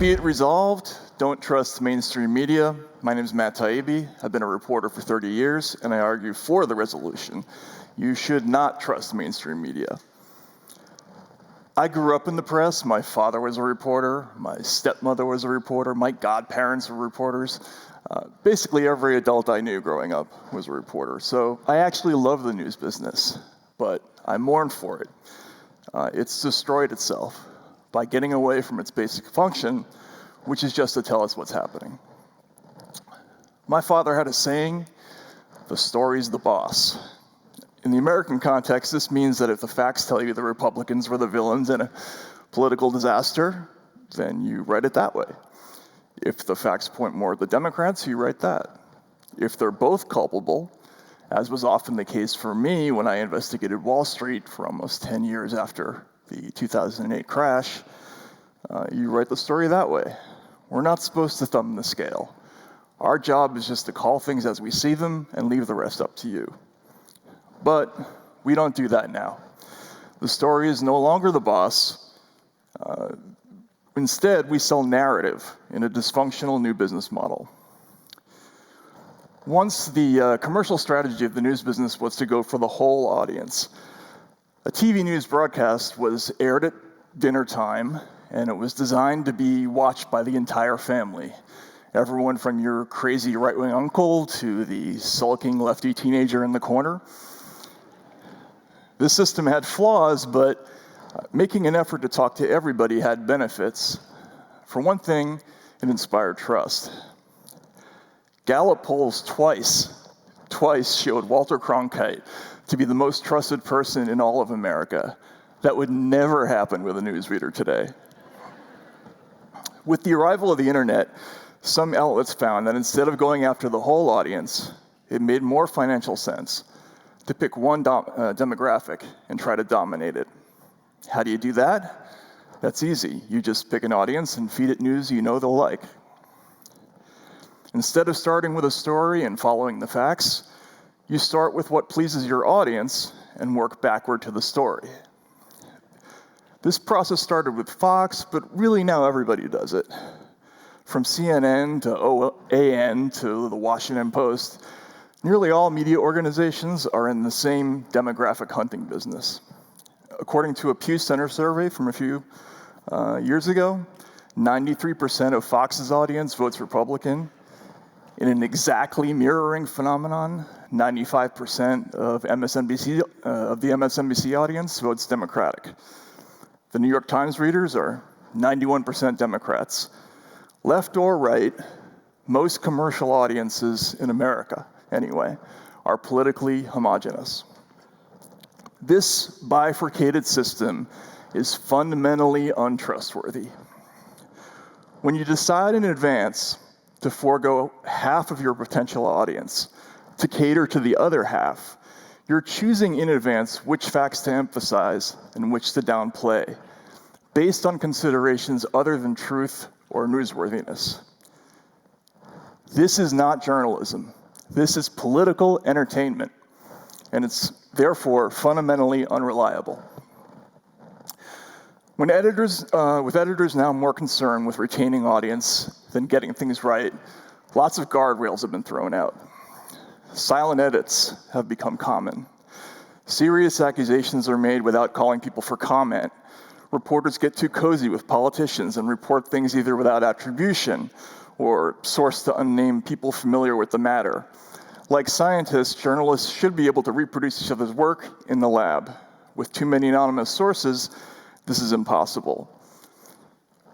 Be it resolved, don't trust mainstream media. My name is Matt Taibbi. I've been a reporter for 30 years, and I argue for the resolution. You should not trust mainstream media. I grew up in the press. My father was a reporter. My stepmother was a reporter. My godparents were reporters. Basically, every adult I knew growing up was a reporter. So I actually love the news business, but I mourn for it. It's destroyed itself by getting away from its basic function, which is just to tell us what's happening. My father had a saying, "The story's the boss." In the American context, this means that if the facts tell you the Republicans were the villains in a political disaster, then you write it that way. If the facts point more to the Democrats, you write that. If they're both culpable, as was often the case for me when I investigated Wall Street for almost 10 years after the 2008 crash, you write the story that way. We're not supposed to thumb the scale. Our job is just to call things as we see them and leave the rest up to you. But we don't do that now. The story is no longer the boss. Instead, we sell narrative in a dysfunctional new business model. Once the commercial strategy of the news business was to go for the whole audience. A TV news broadcast was aired at dinner time, and it was designed to be watched by the entire family. Everyone from your crazy right-wing uncle to the sulking lefty teenager in the corner. This system had flaws, but making an effort to talk to everybody had benefits. For one thing, it inspired trust. Gallup polls twice showed Walter Cronkite to be the most trusted person in all of America. That would never happen with a newsreader today. With the arrival of the internet, some outlets found that instead of going after the whole audience, it made more financial sense to pick one demographic and try to dominate it. How do you do that? That's easy. You just pick an audience and feed it news you know they'll like. Instead of starting with a story and following the facts, you start with what pleases your audience and work backward to the story. This process started with Fox, but really now everybody does it. From CNN to OAN to the Washington Post, nearly all media organizations are in the same demographic hunting business. According to a Pew Center survey from a few years ago, 93% of Fox's audience votes Republican. In an exactly mirroring phenomenon, 95% of the MSNBC audience votes Democratic. The New York Times readers are 91% Democrats. Left or right, most commercial audiences in America, anyway, are politically homogenous. This bifurcated system is fundamentally untrustworthy. When you decide in advance to forego half of your potential audience to cater to the other half, you're choosing in advance which facts to emphasize and which to downplay, based on considerations other than truth or newsworthiness. This is not journalism. This is political entertainment, and it's therefore fundamentally unreliable. With editors now more concerned with retaining audience than getting things right, lots of guardrails have been thrown out. Silent edits have become common. Serious accusations are made without calling people for comment. Reporters get too cozy with politicians and report things either without attribution or sourced to unnamed people familiar with the matter. Like scientists, journalists should be able to reproduce each other's work in the lab. With too many anonymous sources, this is impossible.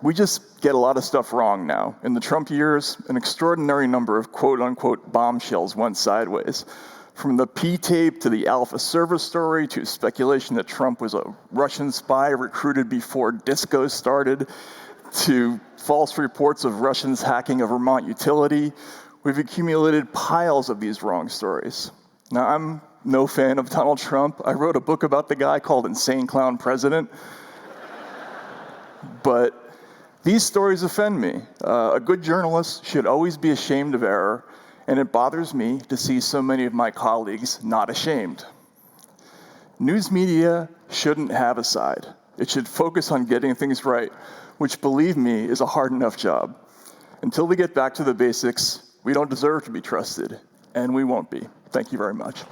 We just get a lot of stuff wrong now. In the Trump years, an extraordinary number of quote-unquote bombshells went sideways. From the P-tape to the Alpha server story to speculation that Trump was a Russian spy recruited before disco started to false reports of Russians hacking a Vermont utility, we've accumulated piles of these wrong stories. Now, I'm no fan of Donald Trump. I wrote a book about the guy called Insane Clown President. But these stories offend me. A good journalist should always be ashamed of error, and it bothers me to see so many of my colleagues not ashamed. News media shouldn't have a side. It should focus on getting things right, which, believe me, is a hard enough job. Until we get back to the basics, we don't deserve to be trusted, and we won't be. Thank you very much.